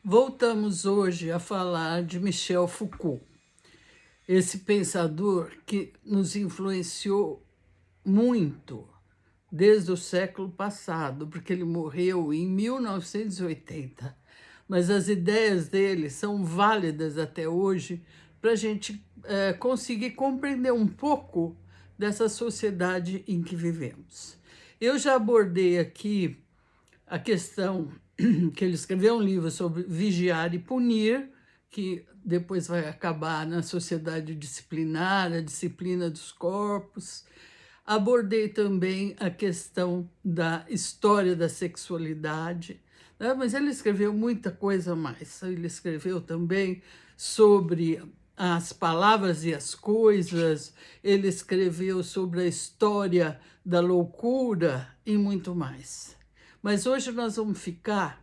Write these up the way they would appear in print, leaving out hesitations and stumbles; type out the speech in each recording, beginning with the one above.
Voltamos hoje a falar de Michel Foucault, esse pensador que nos influenciou muito desde o século passado, porque ele morreu em 1980. Mas as ideias dele são válidas até hoje para a gente conseguir compreender um pouco dessa sociedade em que vivemos. Eu já abordei aqui a questão que ele escreveu um livro sobre vigiar e punir, que depois vai acabar na sociedade disciplinar, a disciplina dos corpos. Abordei também a questão da história da sexualidade, né? Mas ele escreveu muita coisa mais. Ele escreveu também sobre as palavras e as coisas, ele escreveu sobre a história da loucura e muito mais. Mas hoje nós vamos ficar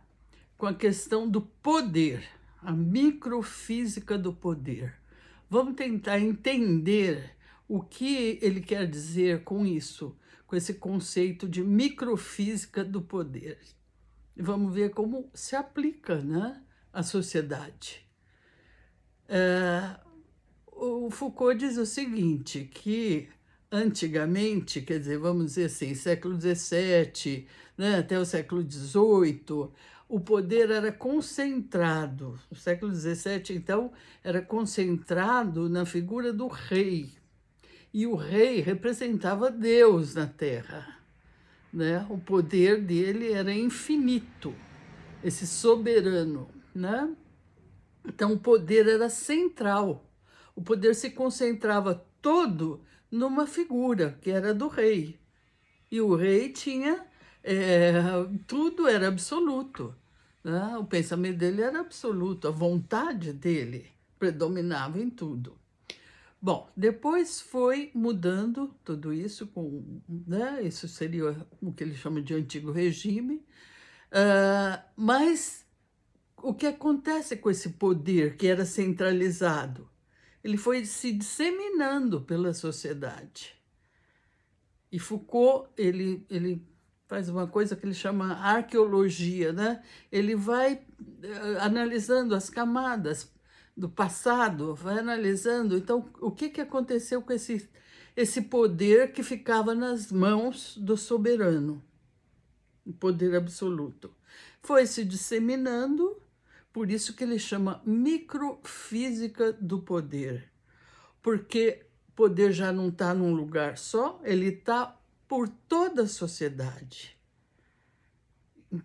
com a questão do poder, a microfísica do poder. Vamos tentar entender o que ele quer dizer com isso, com esse conceito de microfísica do poder. E vamos ver como se aplica, né, à sociedade. O Foucault diz o seguinte, que antigamente, quer dizer, vamos dizer assim, século XVII, né, até o século XVIII, o poder era concentrado. No século XVII, então, era concentrado na figura do rei. E o rei representava Deus na Terra, né? O poder dele era infinito, esse soberano, né? Então, o poder era central. O poder se concentrava todo numa figura, que era do rei. E o rei tinha... tudo era absoluto, né? O pensamento dele era absoluto, a vontade dele predominava em tudo. Bom, depois foi mudando tudo isso, né? Isso seria o que ele chama de antigo regime, mas o que acontece com esse poder que era centralizado? Ele foi se disseminando pela sociedade. E Foucault, ele faz uma coisa que ele chama arqueologia, né? Ele vai analisando as camadas do passado, vai analisando, então, o que aconteceu com esse poder que ficava nas mãos do soberano, o poder absoluto. Foi se disseminando, por isso que ele chama microfísica do poder, porque o poder já não está num lugar só, ele está por toda a sociedade.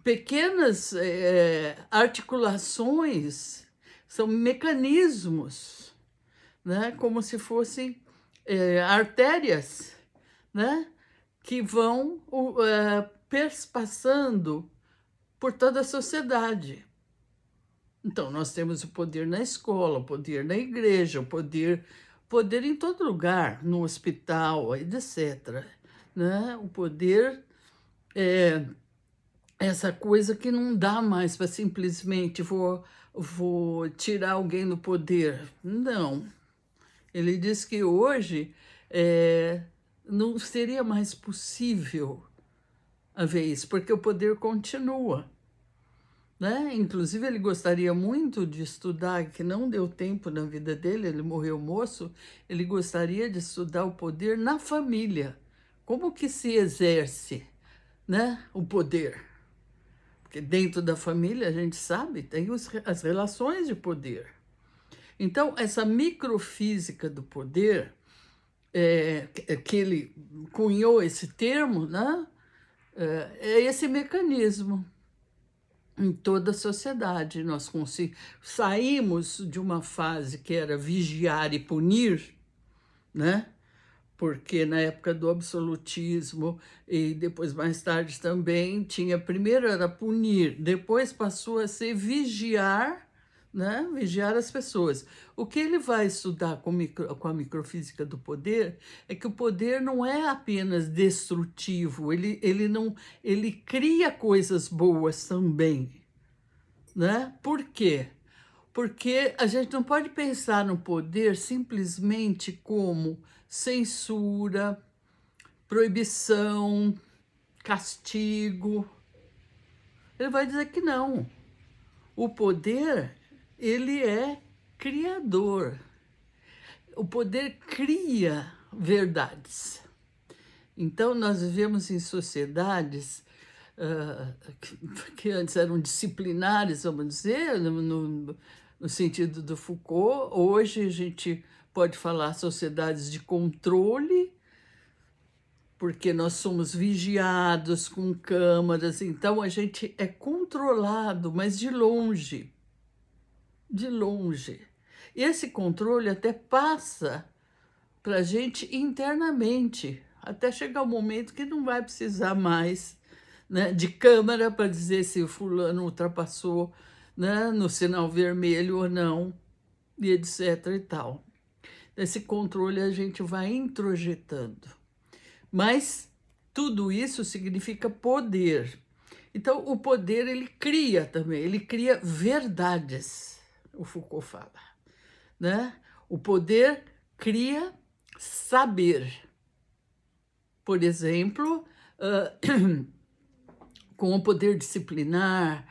Pequenas articulações são mecanismos, né? Como se fossem artérias, né? Que vão perspassando por toda a sociedade. Então, nós temos o poder na escola, o poder na igreja, o poder em todo lugar, no hospital, etc. Né? O poder é essa coisa que não dá mais para simplesmente vou tirar alguém do poder. Não. Ele diz que hoje não seria mais possível haver isso, porque o poder continua. Né? Inclusive, ele gostaria muito de estudar, que não deu tempo na vida dele, ele morreu moço, ele gostaria de estudar o poder na família. Como que se exerce, né, o poder? Porque dentro da família, a gente sabe, tem as relações de poder. Então, essa microfísica do poder, que ele cunhou esse termo, né, é esse mecanismo em toda a sociedade. Nós saímos de uma fase que era vigiar e punir, né? Porque na época do absolutismo e depois mais tarde também tinha, primeiro era punir, depois passou a ser vigiar, né? Vigiar as pessoas. O que ele vai estudar com a microfísica do poder é que o poder não é apenas destrutivo, ele cria coisas boas também, né? Por quê? Porque a gente não pode pensar no poder simplesmente como censura, proibição, castigo. Ele vai dizer que não. O poder, ele é criador. O poder cria verdades. Então, nós vivemos em sociedades que antes eram disciplinares, vamos dizer, no sentido do Foucault. Hoje a gente pode falar sociedades de controle, porque nós somos vigiados com câmaras, então a gente é controlado, mas de longe, de longe. E esse controle até passa para a gente internamente, até chegar o momento que não vai precisar mais, né, de câmera para dizer se o fulano ultrapassou, né, no sinal vermelho ou não, e etc. e tal. Esse controle a gente vai introjetando. Mas tudo isso significa poder. Então, o poder, ele cria também, ele cria verdades, o Foucault fala, né? O poder cria saber. Por exemplo, com o poder disciplinar,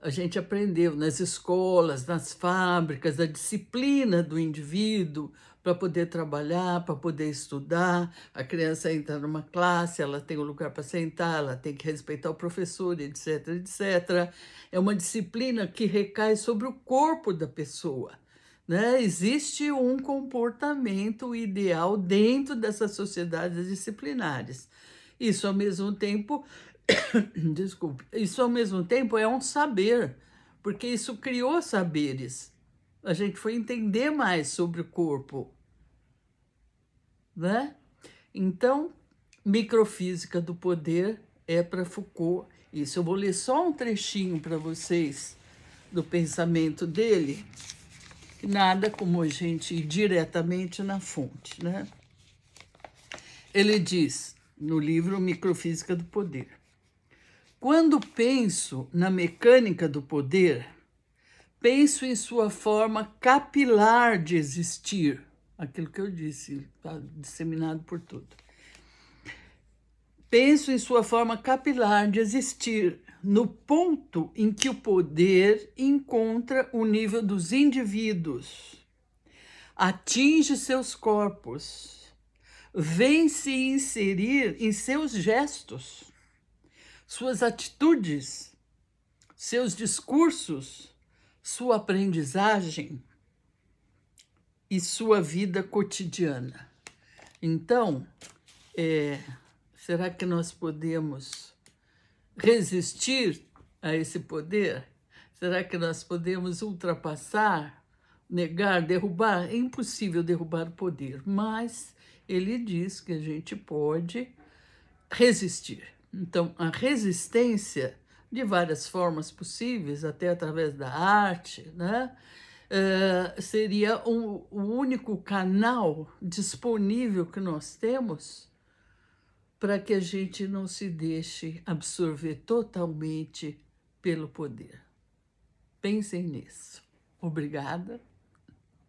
a gente aprendeu nas escolas, nas fábricas, a disciplina do indivíduo para poder trabalhar, para poder estudar. A criança entra numa classe, ela tem um lugar para sentar, ela tem que respeitar o professor, etc, etc. É uma disciplina que recai sobre o corpo da pessoa, né? Existe um comportamento ideal dentro dessas sociedades disciplinares. Isso, ao mesmo tempo, desculpe, isso ao mesmo tempo é um saber, porque isso criou saberes. A gente foi entender mais sobre o corpo, né? Então, microfísica do poder é para Foucault isso. Eu vou ler só um trechinho para vocês do pensamento dele, nada como a gente ir diretamente na fonte, né? Ele diz no livro Microfísica do Poder: quando penso na mecânica do poder, penso em sua forma capilar de existir, aquilo que eu disse, está disseminado por tudo. Penso em sua forma capilar de existir, no ponto em que o poder encontra o nível dos indivíduos, atinge seus corpos, vem se inserir em seus gestos, suas atitudes, seus discursos, sua aprendizagem e sua vida cotidiana. Então, será que nós podemos resistir a esse poder? Será que nós podemos ultrapassar, negar, derrubar? É impossível derrubar o poder, mas ele diz que a gente pode resistir. Então, a resistência, de várias formas possíveis, até através da arte, né? Seria o único canal disponível que nós temos para que a gente não se deixe absorver totalmente pelo poder. Pensem nisso. Obrigada.